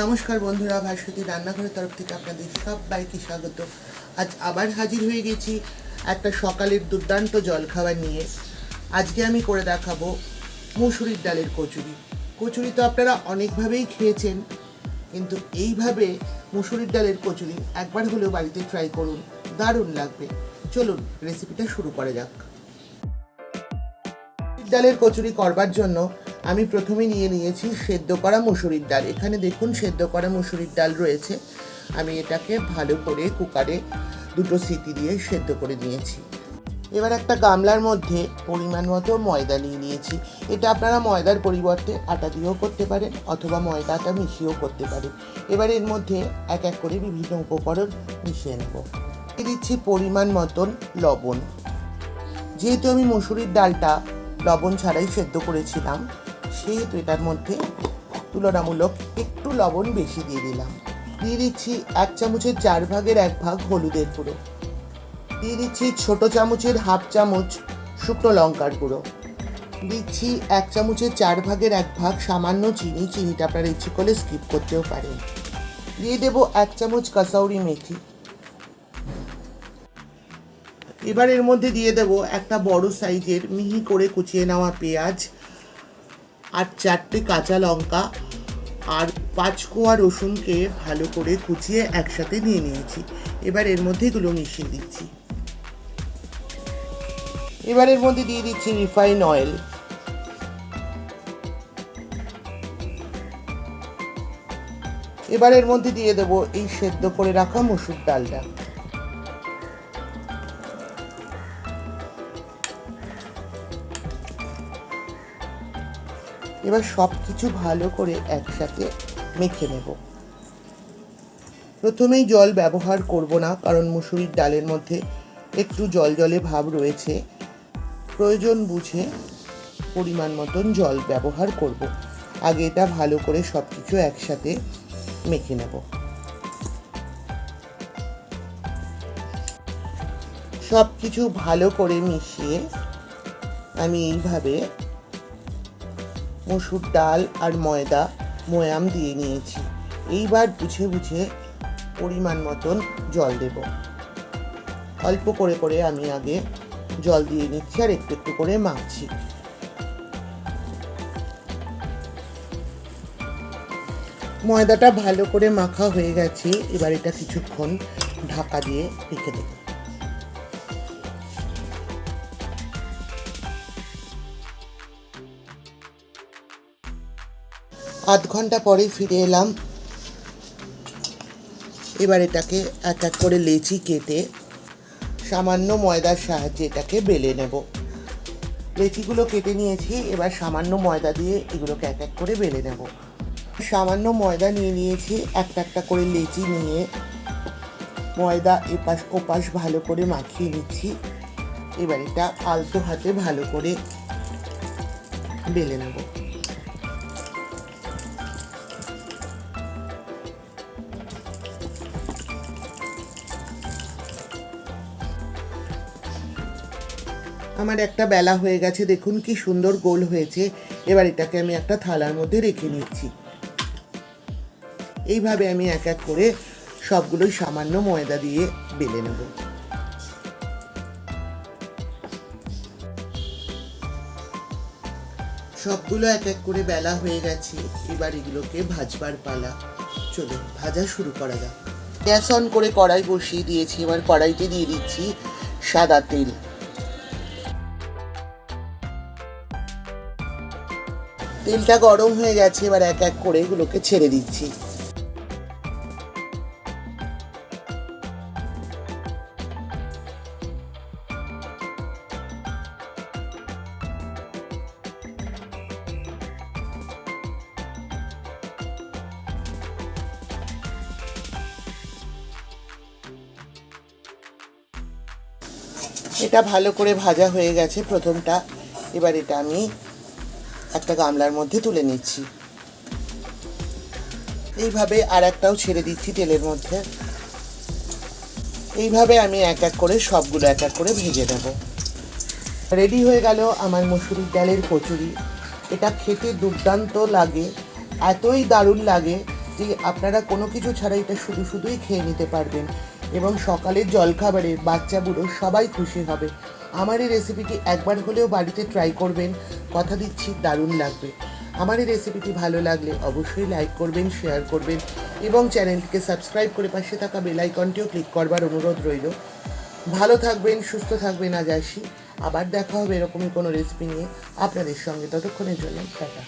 নমস্কার বন্ধুরা, ভাস্বতী রান্নাঘরের তরফ থেকে আপনাদের সবাইকে স্বাগত। আজ আবার হাজির হয়ে গেছি একটা সকালের দুর্দান্ত জলখাবার নিয়ে। আজকে আমি করে দেখাবো মুসুরির ডালের কচুরি। কচুরি তো আপনারা অনেকভাবেই খেয়েছেন, কিন্তু এইভাবে মুসুরির ডালের কচুরি একবার হলেও বাড়িতে ট্রাই করুন, দারুণ লাগবে। চলুন রেসিপিটা শুরু করা যাক। ডালের কচুরি করবার জন্য আমি প্রথমে নিয়েছি সেদ্ধ করা মুসুরির ডাল। এখানে দেখুন সেদ্ধ করা মুসুরির ডাল রয়েছে। আমি এটাকে ভালো করে কুকারে 2 সিটি দিয়ে সেদ্ধ করে নিয়েছি। এবার একটা গামলার মধ্যে পরিমাণ মতো ময়দা নিয়েছি। এটা আপনারা ময়দার পরিবর্তে আটা দিয়েও করতে পারেন অথবা ময়দাটা মিশিয়েও করতে পারেন। এবার এর মধ্যে এক এক করে বিভিন্ন উপকরণ মিশিয়ে নেব। দিয়ে দিচ্ছি পরিমাণ মতন লবণ। যেহেতু আমি মুসুরির ডালটা লবণ ছাড়াই সেদ্ধ করেছিলাম, সেহেতু এটার মধ্যে তুলনামূলক একটু লবণ বেশি দিয়ে দিলাম। দিয়ে দিচ্ছি 1 চামচের 4 ভাগের 1 ভাগ হলুদের গুঁড়ো। দিয়ে দিচ্ছি ছোট চামচের 1/2 চামচ শুকনো লঙ্কার গুঁড়ো। দিচ্ছি 1 চামচের 4 ভাগের 1 ভাগ সামান্য চিনি। চিনিটা আপনারা ইচ্ছে করলে স্কিপ করতেও পারেন। দিয়ে দেবো 1 চামচ কাসৌরি মেথি। এবার এর মধ্যে দিয়ে দেবো একটা বড় সাইজের মিহি করে কুচিয়ে নেওয়া পেঁয়াজ, আর 4টে কাঁচা লঙ্কা, আর 5 কোয়া রসুনকে ভালো করে কুচিয়ে একসাথে নিয়েছি। এবার এর মধ্যে এগুলো মিশিয়ে দিচ্ছি। এবার এর মধ্যে দিয়ে দিচ্ছি রিফাইন অয়েল। এবার এর মধ্যে দিয়ে দেবো এই সেদ্ধ করে রাখা মসুর ডালটা। এবার সব কিছু ভালো করে একসাথে মেখে নেব। প্রথমেই জল ব্যবহার করব না, কারণ মুসুরির ডালের মধ্যে একটু জলজলে ভাব রয়েছে। প্রয়োজন বুঝে পরিমাণ মতন জল ব্যবহার করব। আগে এটা ভালো করে সব কিছু একসাথে মেখে নেব। সব কিছু ভালো করে মিশিয়ে আমি এইভাবে মসুর ডাল আর ময়দা ময়াম দিয়ে নিয়েছি। এইবার বুঝে বুঝে পরিমাণ মতন জল দেব। অল্প করে করে আমি আগে জল দিয়ে নিচ্ছি আর একটু একটু করে মাখছি। ময়দাটা ভালো করে মাখা হয়ে গেছে। এবার এটা কিছুক্ষণ ঢাকা দিয়ে রেখে দেব। আধ ঘন্টা পরে ফিরে এলাম। এবার এটাকে এক এক করে লেচি কেটে সামান্য ময়দার সাহায্যে এটাকে বেলে নেব। লেচিগুলো কেটে নিয়েছি। এবার সামান্য ময়দা দিয়ে এগুলোকে এক এক করে বেলে নেব। সামান্য ময়দা নিয়েছি। একটা একটা করে লেচি নিয়ে ময়দা এপাশ ওপাশ ভালো করে মাখিয়ে নিচ্ছি। এবার এটা আলতো হাতে ভালো করে বেলে নেব। আমার একটা বেলা হয়ে গেছে, দেখুন কি সুন্দর গোল হয়েছে। এবার এটাকে আমি একটা থালার মধ্যে রেখে নিচ্ছি। এইভাবে আমি এক এক করে সবগুলোই সামান্য ময়দা দিয়ে বেলে নেব। সবগুলো এক এক করে বেলা হয়ে গেছে। এবার এগুলোকে ভাজবার পালা। চলো ভাজা শুরু করা যাক। গ্যাস অন করে কড়াই বসিয়ে দিয়েছি। এবার কড়াইতে দিয়ে দিচ্ছি সাদা তেল। তেলটা গরম হয়ে গেছে। এবার এক এক করে এগুলোকে ছেড়ে দিচ্ছি। এটা ভালো করে ভাজা হয়ে গেছে প্রথমটা। এবার এটা আমি একটা গামলার মধ্যে তুলে নিচ্ছি। এইভাবে আর একটাও ছেড়ে দিচ্ছি তেলের মধ্যে। এইভাবে আমি এক এক করে সবগুলো এক এক করে ভেজে নেব। রেডি হয়ে গেল আমার মুসুরির ডালের কচুরি। এটা খেতে দুর্দান্ত লাগে, এতই দারুণ লাগে যে আপনারা কোনো কিছু ছাড়া এটা শুধুই খেয়ে নিতে পারবেন এবং সকালের জলখাবারে বাচ্চা বুড়ো সবাই খুশি হবে। আমার এই রেসিপিটি একবার হলেও বাড়িতে ট্রাই করবেন, কথা দিচ্ছি দারুণ লাগবে। আমার এই রেসিপিটি ভালো লাগলে অবশ্যই লাইক করবেন, শেয়ার করবেন এবং চ্যানেলটিকে সাবস্ক্রাইব করে পাশে থাকা বেল আইকনটিও ক্লিক করবার অনুরোধ রইল। ভালো থাকবেন, সুস্থ থাকবেন, আজ আসি। আবার দেখা হবে এরকমই কোনো রেসিপি নিয়ে আপনাদের সঙ্গে, ততক্ষণের জন্য টাটা।